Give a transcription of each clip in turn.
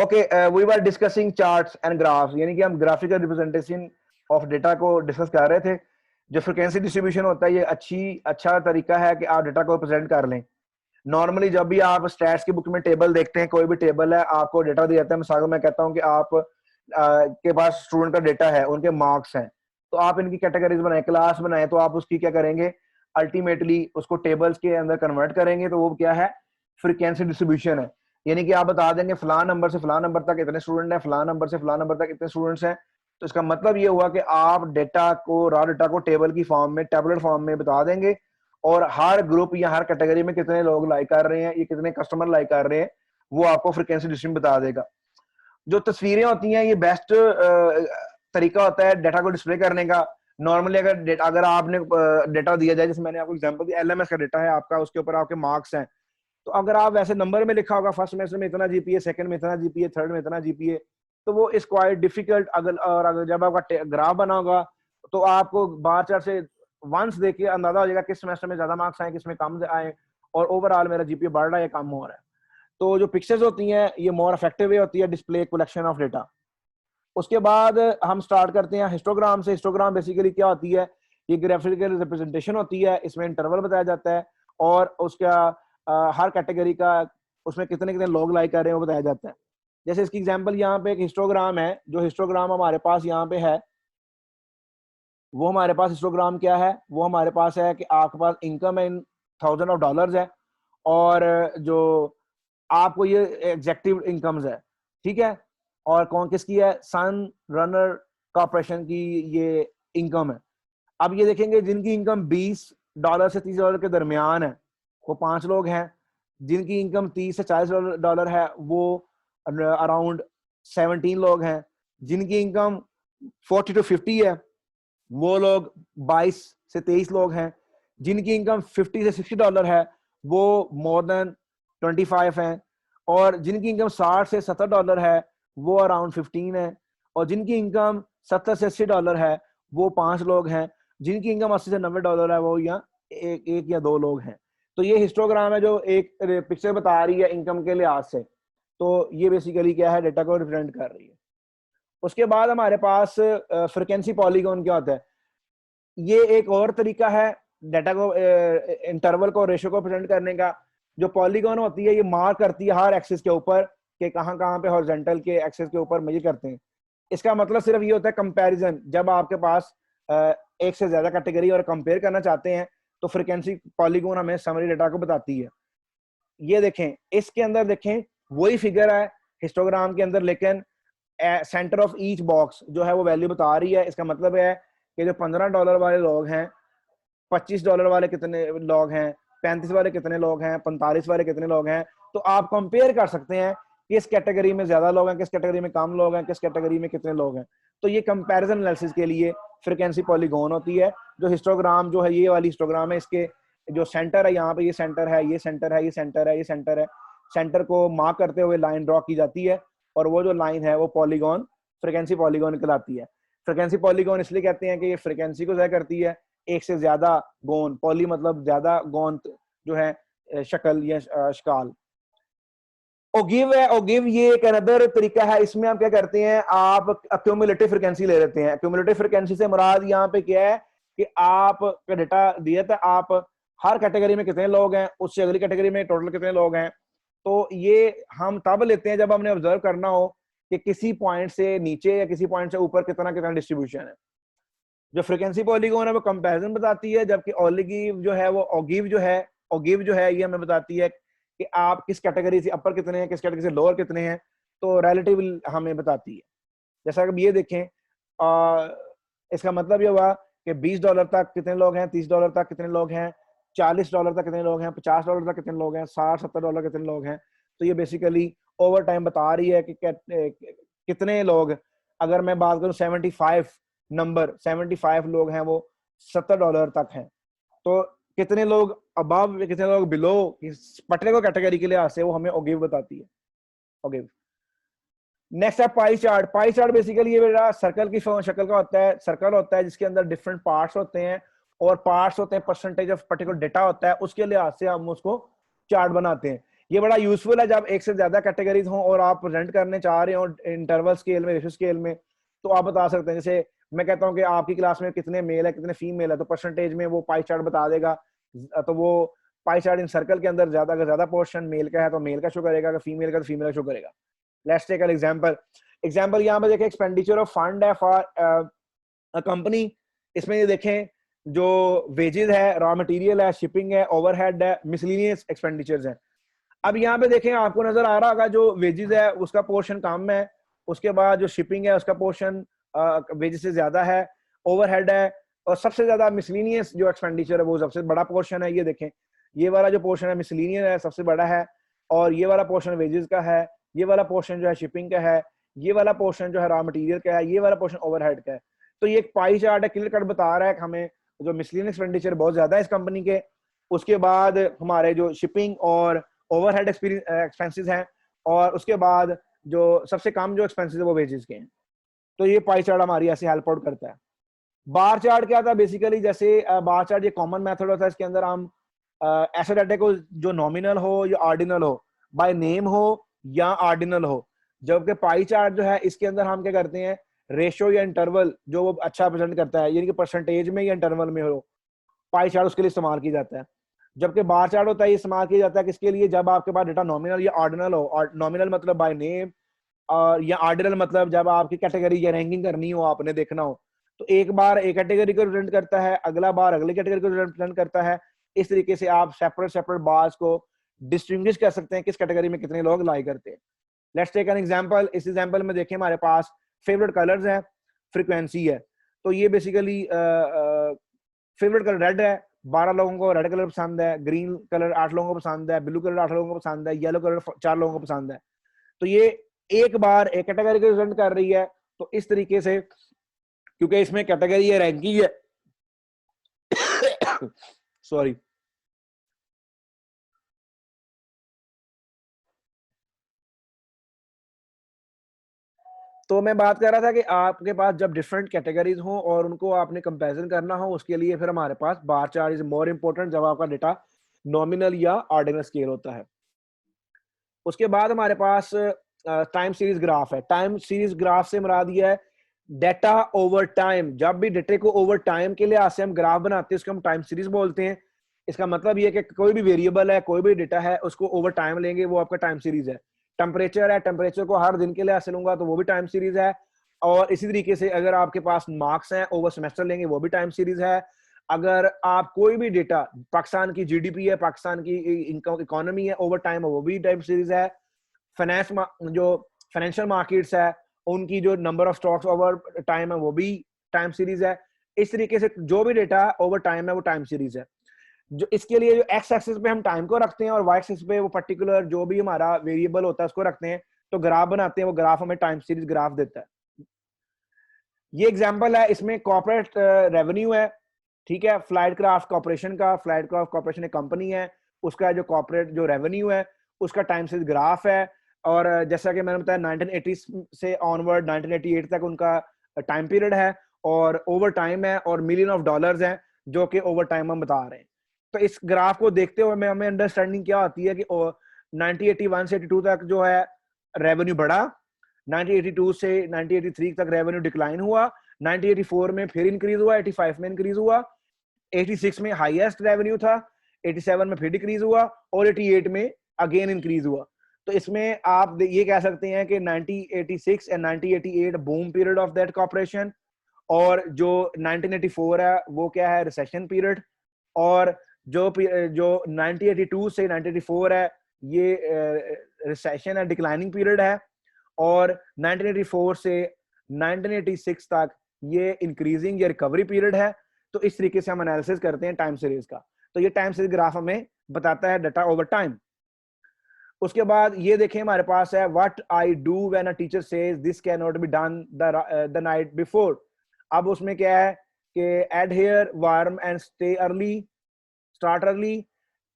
Okay, we were discussing charts and graphs, यानी कि हम ग्राफिकल रिप्रेजेंटेशन ऑफ डेटा को डिस्कस कर रहे थे। जो फ्रिक्वेंसी डिस्ट्रीब्यूशन होता है, ये अच्छा तरीका है कि आप डेटा को प्रेजेंट कर लें। नॉर्मली जब भी आप स्टैट्स की बुक में टेबल देखते हैं, कोई भी टेबल है, आपको डेटा दिया जाता है। मिसाल मैं कहता हूं कि आप के पास स्टूडेंट का डेटा है, उनके मार्क्स हैं, तो आप इनकी कैटेगरीज बनाए, क्लास बनाए, तो आप उसकी क्या करेंगे, अल्टीमेटली उसको टेबल्स के अंदर कन्वर्ट करेंगे। तो वो क्या है, फ्रीक्वेंसी डिस्ट्रीब्यूशन है। यानी कि आप बता देंगे फलां नंबर से फलां नंबर तक इतने स्टूडेंट हैं, फलां नंबर से फलां नंबर तक इतने स्टूडेंट्स हैं। तो इसका मतलब ये हुआ कि आप डेटा को, रॉ डेटा को टेबल की फॉर्म में, टेबलेट फॉर्म में बता देंगे, और हर ग्रुप या हर कैटेगरी में कितने लोग लाइक कर रहे हैं, ये कितने कस्टमर लाइक कर रहे हैं, वो आपको फ्रीक्वेंसी डिस्ट्रीब्यूशन बता देगा। जो तस्वीरें होती हैं, ये बेस्ट तरीका होता है डेटा को डिस्प्ले करने का। नॉर्मली अगर आपने डेटा दिया जाए, जैसे मैंने आपको एग्जांपल दिया, एलएमएस का डेटा है आपका, उसके ऊपर आपके मार्क्स हैं, तो अगर आप वैसे नंबर में लिखा होगा फर्स्ट सेमेस्टर में इतना जीपीए, सेकंड में इतना जीपीए, थर्ड में इतना जीपीए, तो वो इज क्वाइट डिफिकल्ट। अगर जब आपका ग्राफ बना होगा, तो आपको बार चार से वंस देखिए अंदाजा हो जाएगा किस सेमेस्टर में ज्यादा मार्क्स आए, किसमें कम आए, और ओवरऑल मेरा जीपीए बढ़ रहा है या कम हो रहा है। तो जो पिक्चर्स होती हैं, ये मोर इफेक्टिव वे होती है डिस्प्ले कलेक्शन ऑफ डेटा। उसके बाद हम स्टार्ट करते हैं हिस्टोग्राम से। हिस्टोग्राम बेसिकली क्या होती है, ये ग्राफिकल रिप्रेजेंटेशन होती है। इसमें इंटरवल बताया जाता है, और उसका हर कैटेगरी का, उसमें कितने कितने लोग लाइक कर रहे हैं वो बताया जाता है। जैसे इसकी एग्जांपल यहाँ पे एक हिस्टोग्राम है। जो हिस्टोग्राम हमारे पास यहाँ पे है, वो हमारे पास हिस्टोग्राम क्या है, वो हमारे पास है कि आपके पास इनकम इन $1000 है, और जो आपको ये एग्जेक्टिव इनकम्स है, ठीक है, और कौन किसकी है, सन रनर कॉर्पोरेशन की ये इनकम है। अब ये देखेंगे जिनकी इनकम $20 से $30 के दरमियान है, वो 5 लोग हैं। जिनकी इनकम $30 से $40 है, वो अराउंड 17 लोग हैं। जिनकी इनकम 40 to 50 है, वो लोग 22 से 23 लोग हैं। जिनकी इनकम 50 से $60 है, वो मोर देन 25 हैं। और जिनकी इनकम 60 से $70 है, वो अराउंड 15 है। और जिनकी इनकम 70 से $80 है, वो 5 लोग हैं। जिनकी इनकम $80 से $90 है, वो या एक या 2 लोग हैं। तो ये हिस्टोग्राम है जो एक पिक्चर बता रही है इनकम के लिहाज से। तो ये बेसिकली क्या है, डेटा को रिप्रेजेंट कर रही है। उसके बाद हमारे पास फ्रीक्वेंसी पॉलीगॉन क्या होता है। ये एक और तरीका है डेटा को, इंटरवल को, रेशियो को प्रेजेंट करने का। जो पॉलीगॉन होती है, ये मार्क करती है हर एक्सिस के ऊपर कि कहाँ कहाँ पे हॉरिजॉन्टल के एक्सिस के ऊपर मेजर करते हैं। इसका मतलब सिर्फ ये होता है कंपैरिजन। जब आपके पास एक से ज्यादा कैटेगरी और कंपेयर करना चाहते हैं, तो फ्रीक्वेंसी पॉलीगॉन हमें समरी डेटा को बताती है। ये देखें, इसके अंदर देखें वही फिगर है हिस्टोग्राम के अंदर, लेकिन सेंटर ऑफ ईच बॉक्स जो है वो वैल्यू बता रही है। इसका मतलब है कि जो $15 वाले लोग हैं, $25 वाले कितने लोग हैं, 35 वाले कितने लोग हैं, 45 वाले कितने लोग हैं। तो आप कंपेयर कर सकते हैं किस कैटेगरी में ज्यादा लोग हैं, किस कैटेगरी में कम लोग हैं, किस कैटेगरी में कितने लोग हैं। तो ये कंपैरिजन एनालिसिस के लिए फ्रीक्वेंसी पॉलीगॉन होती है। जो हिस्टोग्राम जो है, ये वाली हिस्टोग्राम है, इसके जो सेंटर है, यहाँ पे ये सेंटर है, ये सेंटर है, ये सेंटर है, ये सेंटर है। सेंटर को मार्क करते हुए लाइन ड्रॉ की जाती है, और वो जो लाइन है वो पॉलीगॉन, फ्रीक्वेंसी पॉलीगॉन कहलाती है। फ्रीक्वेंसी पॉलीगॉन इसलिए कहते हैं कि ये फ्रीक्वेंसी को ज़ाहिर करती है, एक से ज्यादा गौन, पॉली मतलब ज्यादा, गौन जो है शक्ल या शकाल। ओगिव है, ओगिव ये एक अनदर तरीका है। इसमें हम क्या करते हैं, आप अक्यूमुलेटिव फ्रीक्वेंसी ले लेते हैं। अक्यूमुलेटिव फ्रीक्वेंसी से मुराद यहाँ पे क्या है कि आप का डेटा दिया था, आप हर कैटेगरी में कितने लोग हैं, उससे अगली कैटेगरी में टोटल कितने लोग हैं। तो ये हम तब लेते हैं जब हमने ऑब्जर्व करना हो कि किसी पॉइंट से नीचे या किसी पॉइंट से ऊपर कितना कितना डिस्ट्रीब्यूशन है। जो फ्रीक्वेंसी पॉलीगॉन है वो कंपैरिजन बताती है, जबकि ओलिगिव जो है वो ओगिव जो है ये हमें बताती है कि आप किस कैटेगरी से अपर कितने हैं, किस कैटेगरी से लोअर कितने हैं। तो रिलेटिव हमें बताती है। जैसा कि ये देखें, इसका मतलब ये हुआ कि $20 तक कितने लोग हैं, $30 तक कितने लोग हैं, $40 तक कितने लोग हैं, $50 तक कितने लोग हैं, $60-70 कितने लोग हैं। तो ये बेसिकली ओवर टाइम बता रही है कि कितने लोग, अगर मैं बात करूं 75 लोग हैं, वो $70 तक हैं। तो कितने लोग अबव, कितने लोग बिलो, पर्टिकुलर कैटेगरी के लिए से वो हमें ओगिव बताती है, ओगिव। नेक्स्ट है pie chart. Pie chart basically ये बेटा सर्कल की शक्ल का होता है। सर्कल होता है जिसके अंदर डिफरेंट पार्ट्स होते हैं, और पार्ट्स होते हैं परसेंटेज ऑफ पर्टिकुलर डेटा होता है, उसके लिहाज से हम उसको चार्ट बनाते हैं। ये बड़ा यूजफुल है जब एक से ज्यादा कैटेगरीज हों और आप प्रेजेंट करने चाह रहे हो इंटरवल स्केल में, रेशियो स्केल में, तो आप बता सकते हैं। जैसे मैं कहता हूँ कि आपकी क्लास में कितने मेल है कितने फीमेल है, तो परसेंटेज में वो पाई चार्ट बता देगा। तो वो पाई चार्ट इन सर्कल के अंदर ज्यादा, अगर ज्यादा पोर्शन मेल का है तो मेल का शो करेगा, अगर फीमेल का तो फीमेल का शो करेगा। लेट्स टेक एन एग्जांपल यहाँ पे देखें, एक्सपेंडिचर ऑफ फंड है फॉर अ कंपनी। इसमें ये देखें जो वेजेस है, रॉ मटेरियल है, शिपिंग है, ओवरहेड है, मिसलिनियस एक्सपेंडिचर्स है। अब यहाँ पे देखें आपको नजर आ रहा होगा जो वेजेस है उसका पोर्शन कम है, उसके बाद जो शिपिंग है उसका पोर्शन वेजेस से ज्यादा है, ओवरहेड है, और सबसे ज्यादा मिसलिनियस जो एक्सपेंडिचर है वो सबसे बड़ा पोर्शन है। ये देखें, ये वाला जो पोर्शन है मिसलिनियस है, सबसे बड़ा है, और ये वाला पोर्शन वेजेस का है, ये वाला पोर्शन जो है शिपिंग का है, ये वाला पोर्शन जो है रॉ मटेरियल का है, ये वाला पोर्शन ओवरहेड का है। तो ये एक पाई चार्ट है, क्लियर कट बता रहा है कि हमें जो मिसलिनियस एक्सपेंडिचर बहुत ज्यादा है इस कंपनी के, उसके बाद हमारे जो शिपिंग और ओवरहेड एक्सपेंसेस हैं, और उसके बाद जो सबसे कम जो एक्सपेंसेस है वो वेजेस के हैं। तो ये पाई चार्ट हमारी ऐसे हेल्प आउट करता है। बार चार्ट क्या था बेसिकली, जैसे बार चार्ट ये कॉमन मेथड होता है, इसके अंदर हम ऐसे डाटा को जो नॉमिनल हो या ऑर्डिनल हो, बाय नेम हो या ऑर्डिनल हो, जबकि पाई चार्ट जो है इसके अंदर हम क्या करते हैं, रेशियो या इंटरवल जो वो अच्छा प्रेजेंट करता है, यानी कि परसेंटेज में या इंटरवल में हो, पाई चार्ट उसके लिए इस्तेमाल किया जाता है। जबकि बार चार्ट होता है, ये इस्तेमाल किया जाता है किसके लिए, जब आपके पास डेटा नॉमिनल या ऑर्डिनल हो, और नॉमिनल मतलब बाय नेम, और या ऑर्डिनल मतलब जब आपकी कैटेगरी या रैंकिंग करनी हो, आपने देखना हो, तो एक बार एक कैटेगरी को रिप्रेजेंट करता है, अगला बार अगली कैटेगरी को रिप्रेजेंट करता है। इस तरीके से आप सेपरेट सेपरेट बार्स को डिस्टिंग्विश कर सकते हैं किस कैटेगरी में कितने लोग लाई करते हैं। Let's take an example. इस एग्जांपल में देखिए हमारे पास फेवरेट कलर्स हैं, फ्रीक्वेंसी है। तो ये बेसिकली फेवरेट कलर रेड है, 12 लोगों को रेड कलर पसंद है, ग्रीन कलर 8 लोगों को पसंद है, ब्लू कलर 8 लोगों को पसंद है, येलो कलर 4 लोगों को पसंद है। तो ये एक बार एक कैटेगरी को रिप्रेजेंट कर रही है। तो इस तरीके से, क्योंकि इसमें कैटेगरी है, रैंकिंग है सॉरी, तो मैं बात कर रहा था कि आपके पास जब डिफरेंट कैटेगरीज हो और उनको आपने कंपैरिजन करना हो, उसके लिए फिर हमारे पास bar chart is more important जब आपका डेटा नॉमिनल या ऑर्डिनल स्केल होता है। उसके बाद हमारे पास टाइम सीरीज ग्राफ है। टाइम सीरीज ग्राफ से मुराद ये है डेटा ओवर टाइम। जब भी डेटे को ओवर टाइम के लिए से हम ग्राफ बनाते हैं उसको हम टाइम सीरीज बोलते हैं। इसका मतलब ये है कि कोई भी वेरिएबल है, कोई भी डेटा है, उसको ओवर टाइम लेंगे, वो आपका टाइम सीरीज है। टेम्परेचर है, टेम्परेचर को हर दिन के लिए ऐसे लूंगा तो वो भी टाइम सीरीज है। और इसी तरीके से अगर आपके पास मार्क्स हैं, ओवर सेमेस्टर लेंगे, वो भी टाइम सीरीज है। अगर आप कोई भी डेटा, पाकिस्तान की जीडीपी है, पाकिस्तान की इनकम इकोनॉमी है, ओवर टाइम है, वो भी टाइम सीरीज है। फाइनेंस जो फाइनेंशियल मार्केट्स है, उनकी जो number of stocks over time है, वो भी टाइम सीरीज है। इस तरीके से जो भी डेटा ओवर टाइम है वो टाइम सीरीज है। जो इसके लिए जो एक्स एक्सिस पे हम टाइम को रखते हैं और वाई एक्सिस पे वो पर्टिकुलर जो भी हमारा वेरिएबल होता है उसको रखते हैं, तो ग्राफ बनाते हैं, वो ग्राफ हमें टाइम सीरीज ग्राफ देता है। ये एग्जांपल है, इसमें कॉर्पोरेट रेवेन्यू है, ठीक है, फ्लाइट क्राफ्ट कॉर्पोरेशन का। फ्लाइट क्राफ्ट कॉर्पोरेशन एक कंपनी है, उसका जो कॉर्पोरेट जो रेवेन्यू है उसका टाइम सीरीज ग्राफ है। और जैसा कि मैंने बताया 1980 से ऑनवर्ड 1988 तक उनका टाइम पीरियड है, और ओवर टाइम है, और मिलियन ऑफ डॉलर्स हैं जो कि ओवर टाइम हम बता रहे हैं। तो इस ग्राफ को देखते हुए हमें अंडरस्टैंडिंग क्या आती है कि 1981 से 82 तक जो है रेवेन्यू बढ़ा, 1982 से 1983 तक रेवेन्यू डिक्लाइन हुआ, 1984 में फिर इंक्रीज हुआ, 85 में इंक्रीज हुआ, 86 में हाईएस्ट रेवेन्यू था, 87 में फिर डिक्रीज हुआ, और 88 में अगेन इंक्रीज हुआ। तो इसमें आप ये कह सकते हैं कि 1986 and 1988 boom period of that corporation, और जो 1984 है वो क्या है, रिसेशन पीरियड। और जो 1982 से 1984 है ये रिसेशन है, डिक्लाइनिंग पीरियड है। और 1984 से 1986 तक ये इंक्रीजिंग या रिकवरी पीरियड है। तो इस तरीके से हम एनालिसिस करते हैं टाइम सीरीज का। तो ये टाइम सीरीज ग्राफ हमें बताता है डाटा ओवर टाइम। उसके बाद ये देखें हमारे पास है what I do when a teacher says this can not be done the night before. अब उसमें क्या है कि adhere warm and stay early, start early,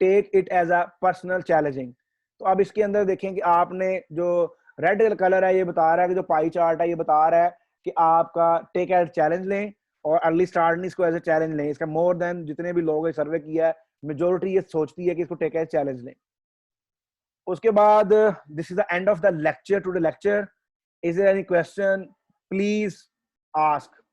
take it as a personal challenging. तो अब इसके अंदर देखें कि आपने जो रेड कलर है ये बता रहा है कि जो पाई चार्ट है ये बता रहा है कि आपका टेक एज चैलेंज लें, और अर्ली स्टार्ट नहीं, इसको एज ए चैलेंज लें। इसका मोर देन जितने भी लोग सर्वे किया है मेजोरिटी ये सोचती है कि इसको टेक एज चैलेंज लें। उसके बाद this is the end of the lecture, to the lecture. Is there any question? Please ask.